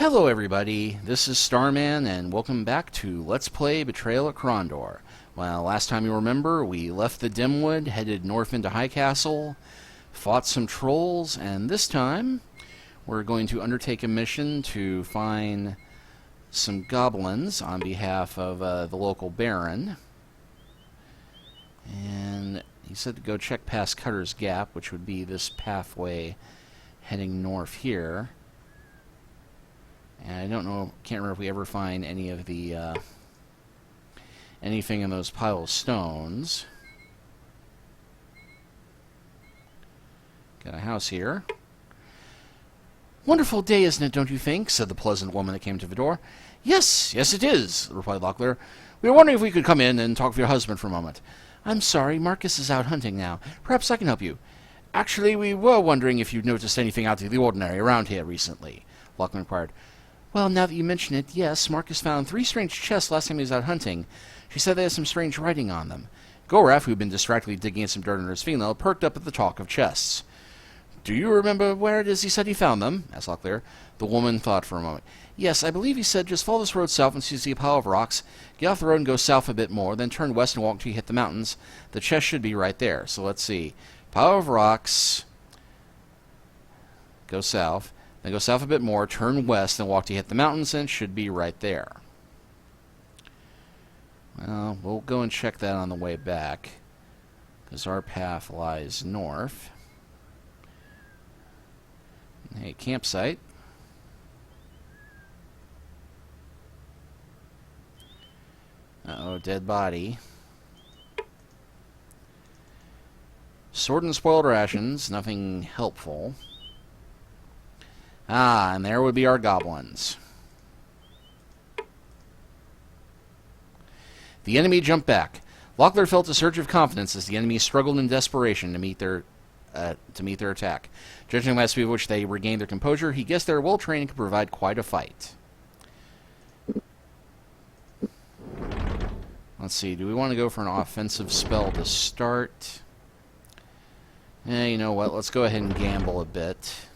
Hello everybody, this is Starman, and welcome back to Let's Play Betrayal at Krondor. Well, last time you remember, we left the Dimwood, headed north into High Castle, fought some trolls, and this time we're going to undertake a mission to find some goblins on behalf of the local baron. And he said to go check past Cutter's Gap, which would be this pathway heading north here. And I don't know, can't remember if we ever find any of the, anything in those pile of stones. Got a house here. "Wonderful day, isn't it, don't you think?" said the pleasant woman that came to the door. Yes, it is," replied Locklear. "We were wondering if we could come in and talk with your husband for a moment." "I'm sorry, Marcus is out hunting now. Perhaps I can help you." "Actually, we were wondering if you'd noticed anything out of the ordinary around here recently," Locklear inquired. "Well, now that you mention it, yes, Marcus found 3 strange chests last time he was out hunting. She said they had some strange writing on them." Goraf, who'd been distractedly digging at some dirt under his fingernail, perked up at the talk of chests. "Do you remember where it is he said he found them?" asked Locklear. The woman thought for a moment. "Yes, I believe he said just follow this road south until you see a pile of rocks, get off the road and go south a bit more, then turn west and walk until you hit the mountains. The chest should be right there." So let's see. Pile of rocks, go south. Then go south a bit more, turn west, and walk to hit the mountains, and it should be right there. Well, we'll go and check that on the way back, because our path lies north. Hey, campsite. Uh-oh, dead body. Sword and spoiled rations, nothing helpful. Ah, and there would be our goblins. The enemy jumped back. Locklear felt a surge of confidence as the enemy struggled in desperation to meet their attack. Judging by the speed at which they regained their composure, he guessed they were well trained and could provide quite a fight. Let's see, do we want to go for an offensive spell to start? You know what, let's go ahead and gamble a bit.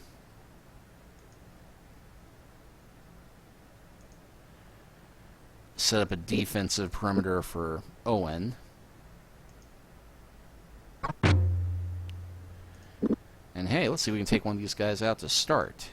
Set up a defensive perimeter for Owen. And hey, let's see if we can take one of these guys out to start.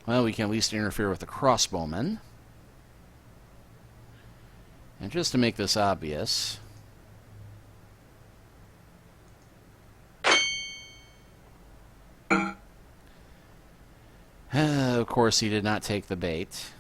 Well, we can at least interfere with the crossbowmen. And just to make this obvious, of course he did not take the bait.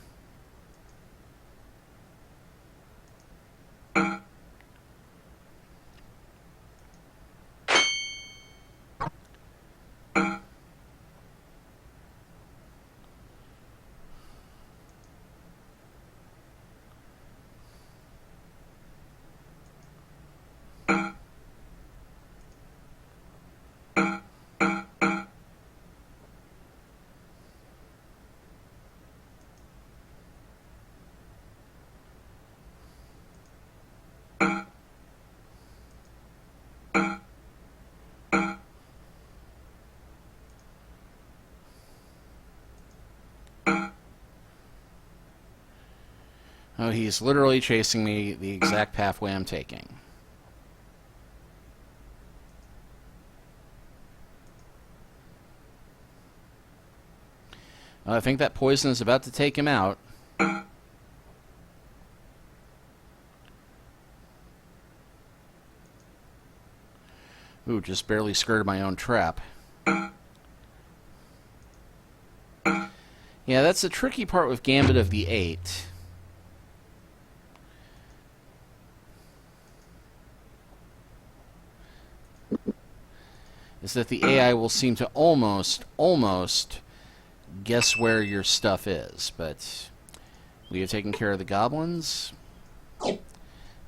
Oh, he's literally chasing me the exact pathway I'm taking. I think that poison is about to take him out. Ooh, just barely skirted my own trap. Yeah, that's the tricky part with Gambit of the 8. Is that the AI will seem to almost guess where your stuff is, but we have taken care of the goblins.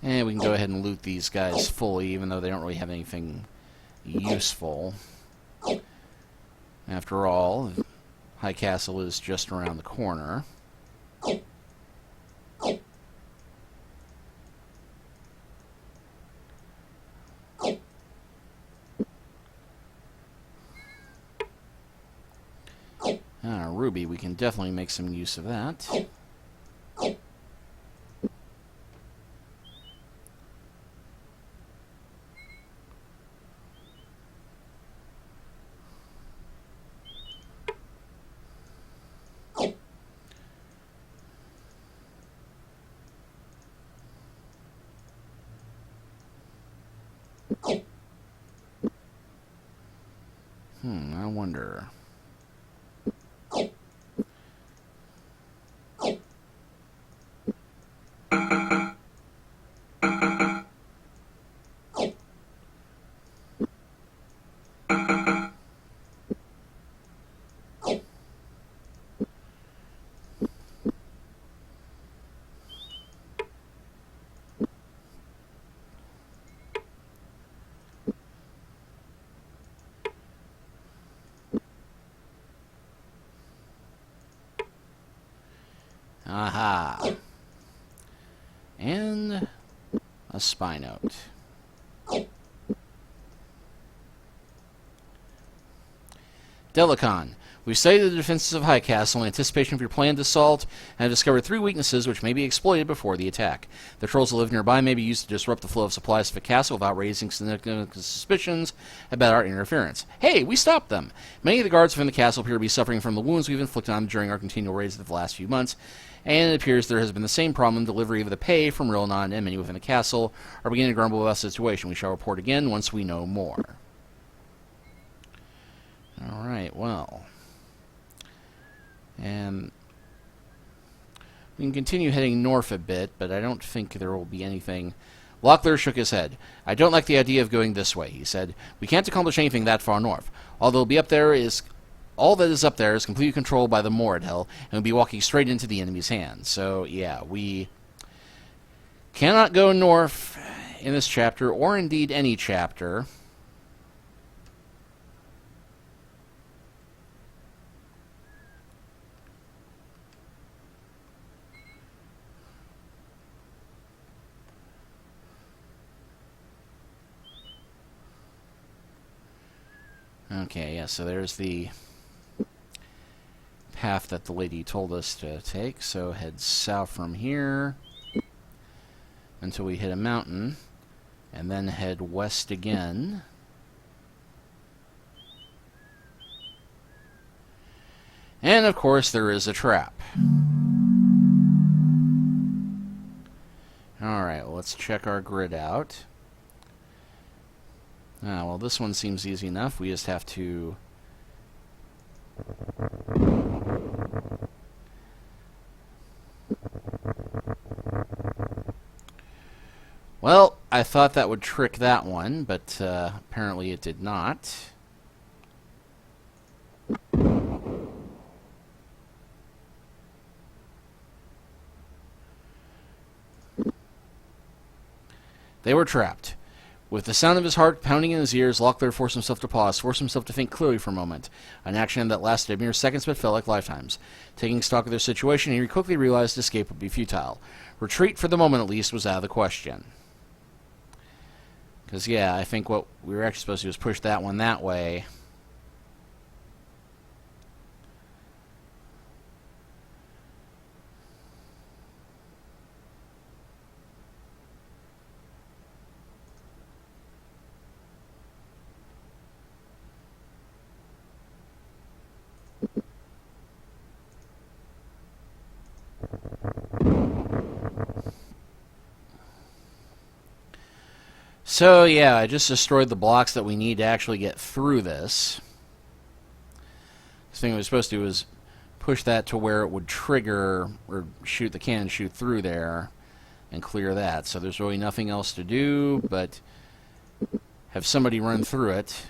And we can go ahead and loot these guys fully, even though they don't really have anything useful. After all, High Castle is just around the corner. Ruby, we can definitely make some use of that. I wonder. Aha. And a spy note. Delicon. We've studied the defenses of High Castle in anticipation of your planned assault and have discovered 3 weaknesses which may be exploited before the attack. The trolls that live nearby may be used to disrupt the flow of supplies to the castle without raising significant suspicions about our interference. Hey, we stopped them! Many of the guards within the castle appear to be suffering from the wounds we've inflicted on them during our continual raids of the last few months, and it appears there has been the same problem in delivery of the pay from real non and many within the castle are beginning to grumble about the situation. We shall report again once we know more. Alright, well. And we can continue heading north a bit, but I don't think there will be anything. Locklear shook his head. I don't like the idea of going this way, he said. We can't accomplish anything that far north. All that is up there is completely controlled by the Moradhel, and we'll be walking straight into the enemy's hands. So, yeah, we cannot go north in this chapter, or indeed any chapter. Okay, yeah, so there's the path that the lady told us to take. So head south from here until we hit a mountain, and then head west again. And, of course, there is a trap. Alright, well, let's check our grid out. Ah, well, this one seems easy enough. We just have to... Well, I thought that would trick that one, but apparently it did not. They were trapped. With the sound of his heart pounding in his ears, Locklear forced himself to pause, forced himself to think clearly for a moment, an action that lasted mere seconds but felt like lifetimes. Taking stock of their situation, he quickly realized escape would be futile. Retreat, for the moment at least, was out of the question. Because, yeah, I think what we were actually supposed to do is push that one that way. So, yeah, I just destroyed the blocks that we need to actually get through this. The thing we were supposed to do was push that to where it would trigger, or shoot the cannon, shoot through there, and clear that. So there's really nothing else to do but have somebody run through it.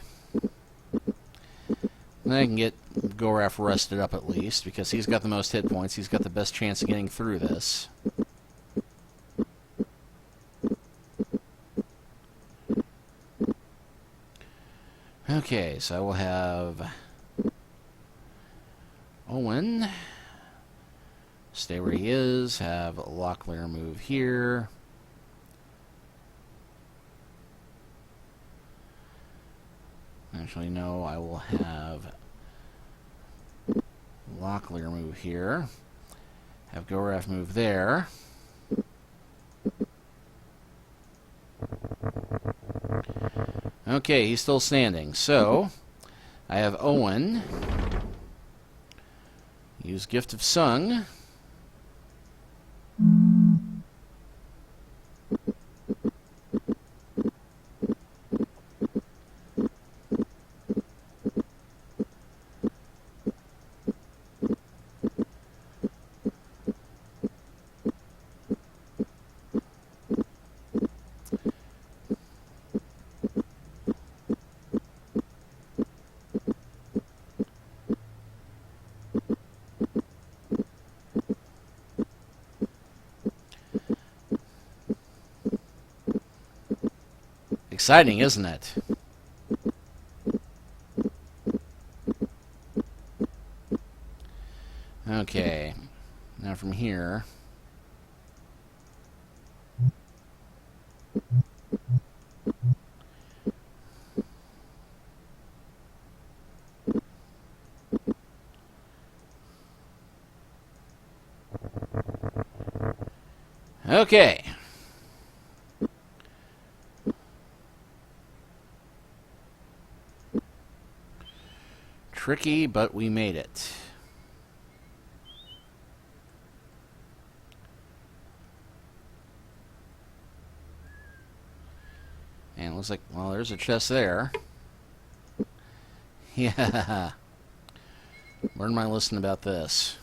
And I can get Goraf rested up at least, because he's got the most hit points. He's got the best chance of getting through this. Okay, so I will have Owen stay where he is, have Locklear move here. Actually, no, I will have Locklear move here. Have Goraf move there. Okay, he's still standing. So, I have Owen. Use Gift of Sung. Exciting, isn't it? Okay. Now from here. Okay. Tricky, but we made it. And it looks like, well, there's a chest there. Yeah. Learn my lesson about this.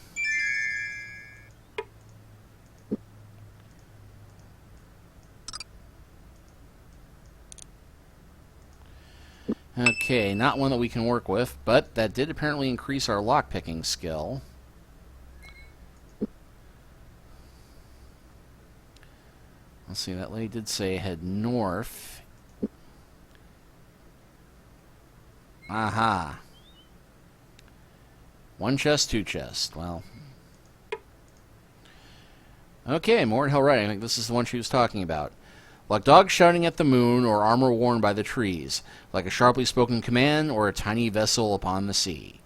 Okay, not one that we can work with, but that did apparently increase our lockpicking skill. Let's see, that lady did say head north. Aha. One chest, two chests. Well. Okay, more in Hell Riding. I think this is the one she was talking about. Like dogs shouting at the moon, or armor worn by the trees. Like a sharply spoken command, or a tiny vessel upon the sea.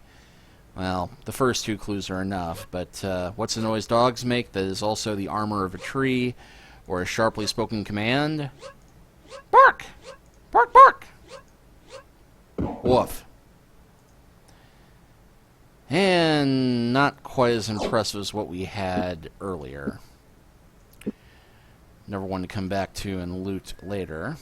Well, the first two clues are enough, but what's the noise dogs make that is also the armor of a tree, or a sharply spoken command? Bark! Bark, bark! Woof. And not quite as impressive as what we had earlier. Never one to come back to and loot later.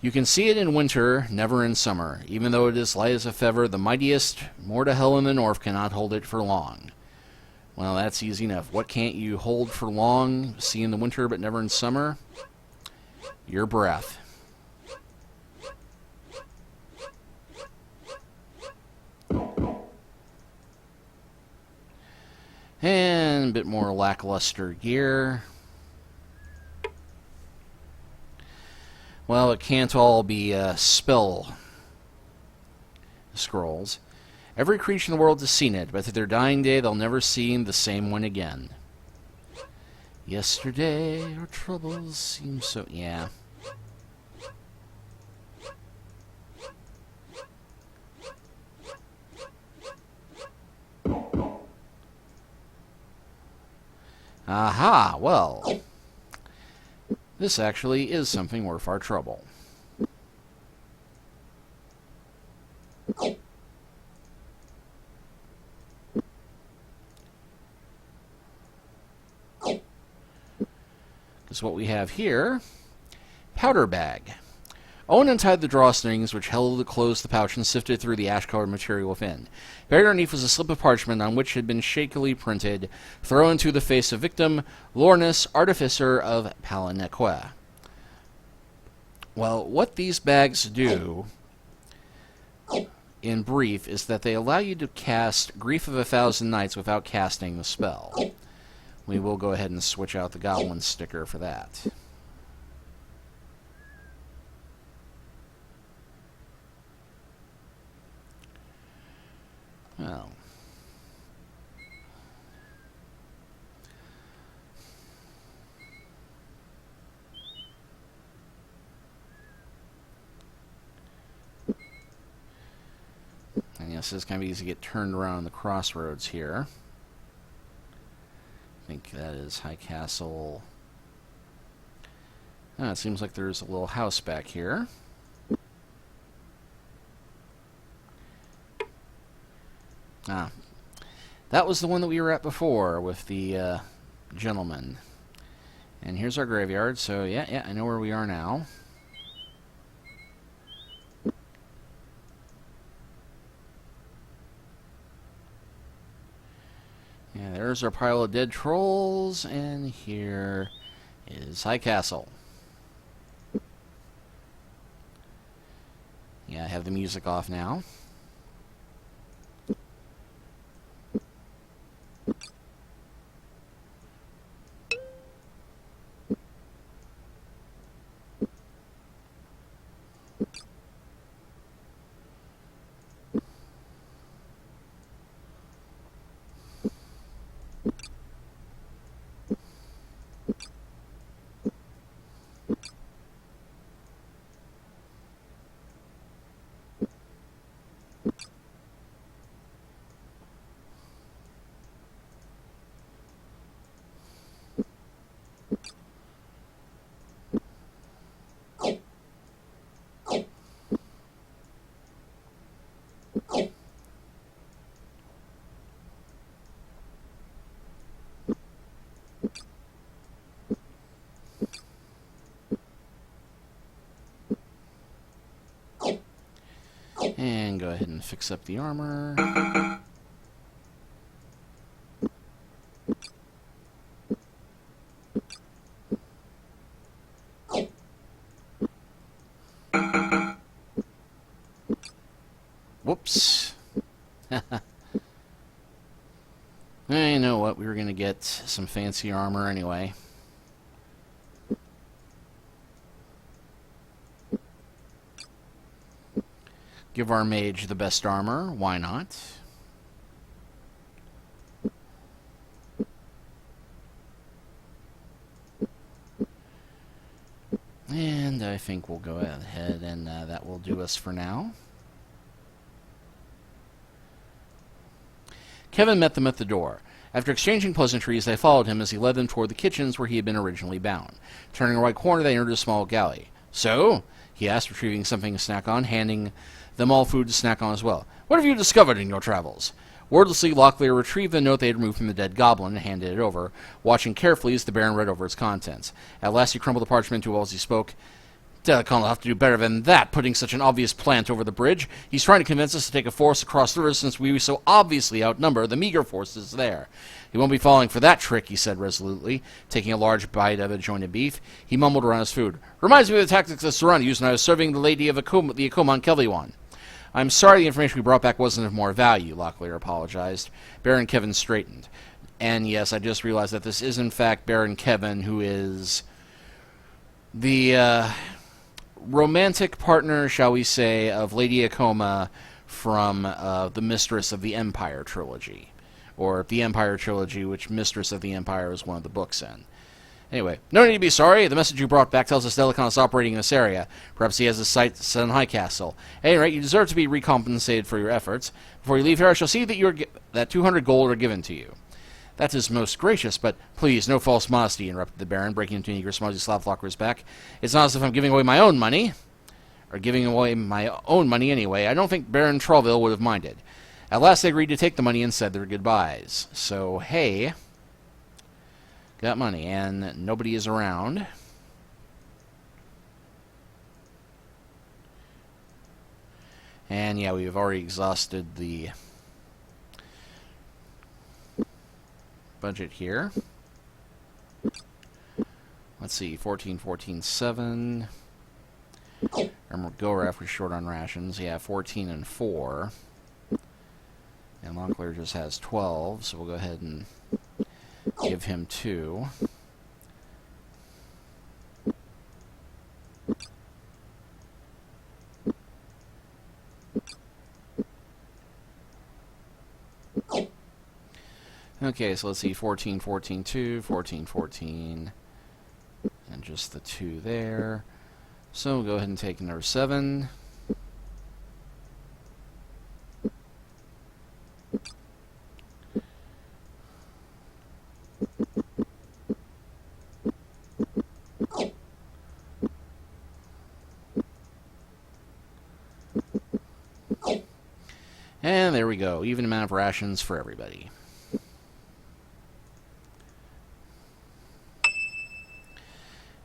You can see it in winter, never in summer. Even though it is light as a feather, the mightiest, more to hell in the north, cannot hold it for long. Well, that's easy enough. What can't you hold for long, see in the winter but never in summer? Your breath. And a bit more lackluster gear. Well, it can't all be spell scrolls. Every creature in the world has seen it, but to their dying day they'll never see the same one again. Yesterday our troubles seem so... yeah. Aha, well, this actually is something worth our trouble. Because what we have here, powder bag. Owen untied the drawstrings which held closed the pouch and sifted through the ash-colored material within. Buried underneath was a slip of parchment on which had been shakily printed, "Throw into the face of victim, Lornus, artificer of Palanequa." Well, what these bags do, in brief, is that they allow you to cast Grief of 1,000 Nights without casting the spell. We will go ahead and switch out the goblin sticker for that. Yes, it's kind of easy to get turned around in the crossroads here. I think that is High Castle. It seems like there's a little house back here. That was the one that we were at before with the gentleman. And here's our graveyard, so yeah, I know where we are now. Yeah, there's our pile of dead trolls, and here is High Castle. Yeah, I have the music off now. And go ahead and fix up the armor. Whoops. You know what? We were going to get some fancy armor anyway. Give our mage the best armor. Why not? And I think we'll go ahead and that will do us for now. Kevin met them at the door. After exchanging pleasantries, they followed him as he led them toward the kitchens where he had been originally bound. Turning a right corner, they entered a small galley. "So?" he asked, retrieving something to snack on, handing them all food to snack on as well. "What have you discovered in your travels?" Wordlessly, Locklear retrieved the note they had removed from the dead goblin and handed it over, watching carefully as the Baron read over its contents. At last he crumbled the parchment into a ball as he spoke. "Delicon will have to do better than that, putting such an obvious plant over the bridge. He's trying to convince us to take a force across the river since we so obviously outnumber the meager forces there. He won't be falling for that trick," he said resolutely, taking a large bite of a joint of beef. He mumbled around his food. "Reminds me of the tactics that Saran used when I was serving the lady of the Akoman Kellywan." "I'm sorry the information we brought back wasn't of more value," Locklear apologized. Baron Kevin straightened. "And yes, I just realized that this is in fact Baron Kevin, who is the romantic partner, shall we say, of Lady Akoma from the Mistress of the Empire trilogy. Or the Empire trilogy, which Mistress of the Empire is one of the books in. Anyway, no need to be sorry. The message you brought back tells us Delicon is operating in this area. Perhaps he has his sights set on High Castle. At any rate, you deserve to be recompensated for your efforts. Before you leave here, I shall see that that 200 gold are given to you." "That is most gracious, but please, no false modesty," interrupted the Baron, breaking into an eager smile as he slapped Locker's back. "It's not as if I'm giving away my own money. Or giving away my own money anyway. I don't think Baron Trollville would have minded." At last they agreed to take the money and said their goodbyes. So, hey, got money, and nobody is around. And yeah, we've already exhausted the budget here. Let's see, 14, 14, 7. Remember, Goraf was short on rations. Yeah, 14 and 4. And Locklear just has 12, so we'll go ahead and give him 2. Okay, so let's see, 14, 14, 2, 14, 14, and just the 2 there. So we'll go ahead and take another 7. there we go. Even amount of rations for everybody.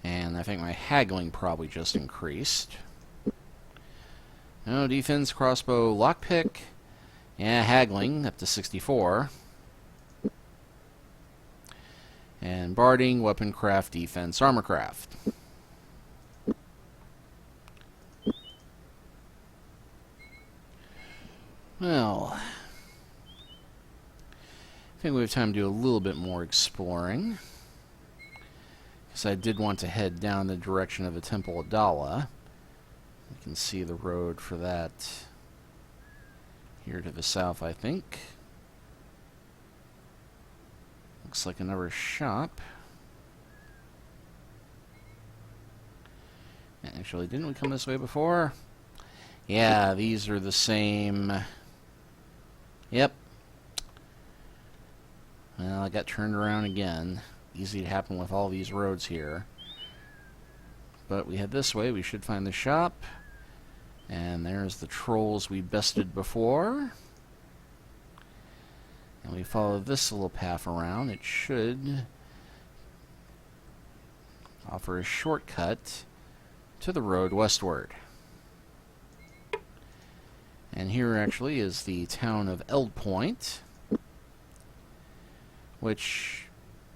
And I think my haggling probably just increased. No, defense, crossbow, lockpick. Yeah, haggling, up to 64. And barding, weapon craft, defense, armor craft. Well, I think we have time to do a little bit more exploring. Because I did want to head down the direction of the Temple of Dala. You can see the road for that here to the south, I think. Looks like another shop. Actually, didn't we come this way before? Yeah, these are the same. Yep. Well, I got turned around again. Easy to happen with all these roads here. But we head this way, we should find the shop. And there's the trolls we bested before. And we follow this little path around. It should offer a shortcut to the road westward. And here actually is the town of Eldpoint, which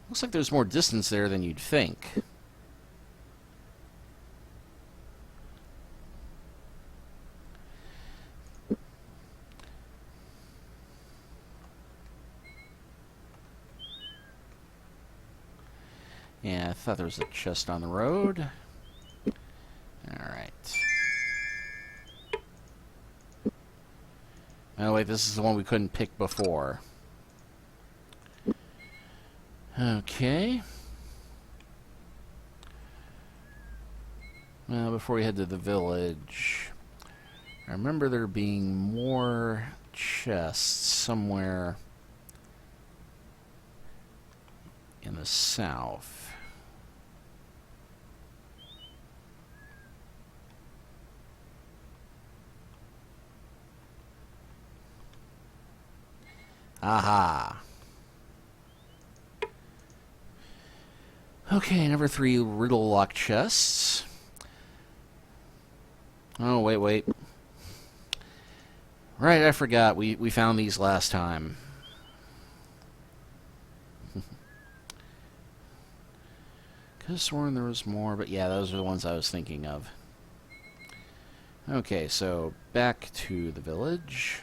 looks like there's more distance there than you'd think. Yeah, I thought there was a chest on the road. Alright. Oh wait, this is the one we couldn't pick before. Okay. Well, before we head to the village, I remember there being more chests somewhere in the south. Aha. Okay, number 3 riddle lock chests. Oh, wait. Right, I forgot. We found these last time. Could have sworn there was more, but yeah, those are the ones I was thinking of. Okay, so back to the village.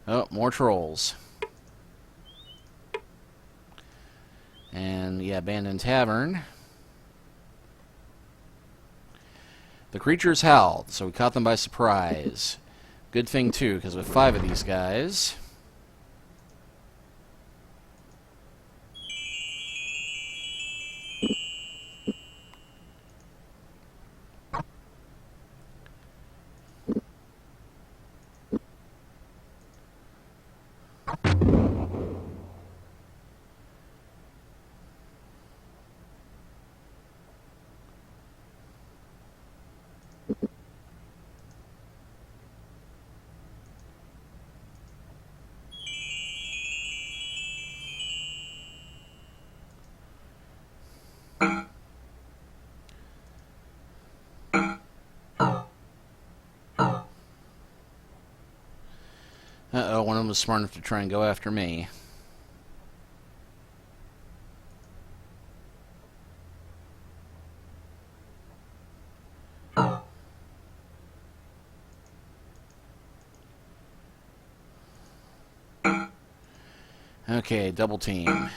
Oh, more trolls. And, yeah, abandoned tavern. The creatures howled, so we caught them by surprise. Good thing, too, because with 5 of these guys... Uh-oh, one of them was smart enough to try and go after me. Okay, double team.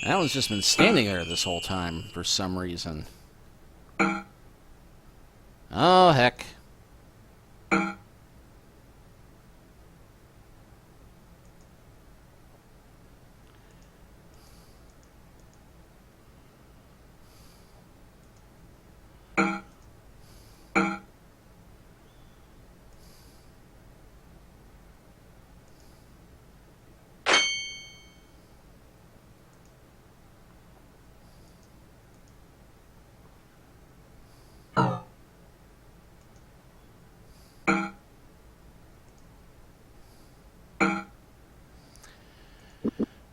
That one's just been standing there this whole time for some reason. Oh, heck.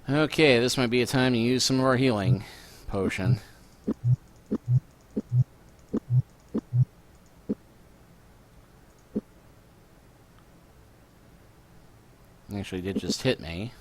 Okay, this might be a time to use some of our healing potion. Actually, did just hit me.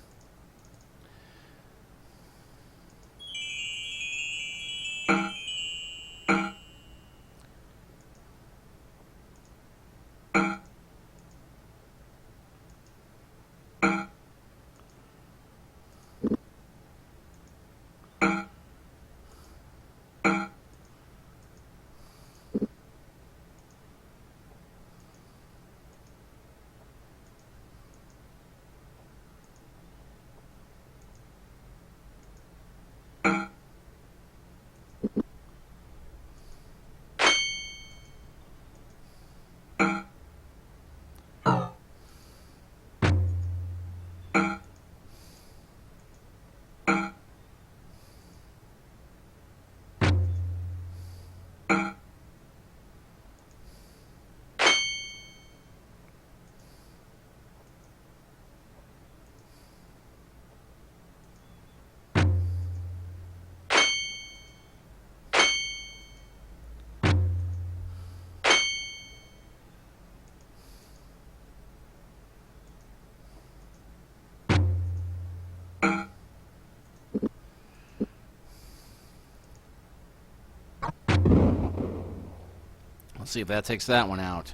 Let's see if that takes that one out.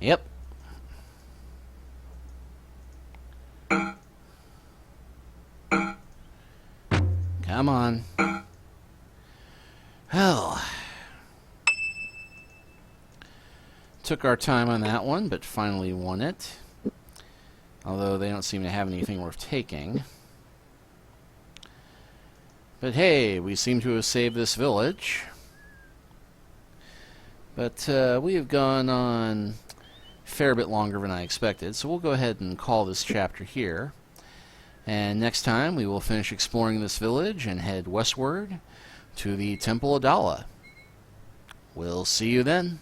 Yep. Come on. Hell. Took our time on that one, but finally won it. Although they don't seem to have anything worth taking. But hey, we seem to have saved this village. But we have gone on a fair bit longer than I expected, so we'll go ahead and call this chapter here. And next time we will finish exploring this village and head westward to the Temple of Dala. We'll see you then.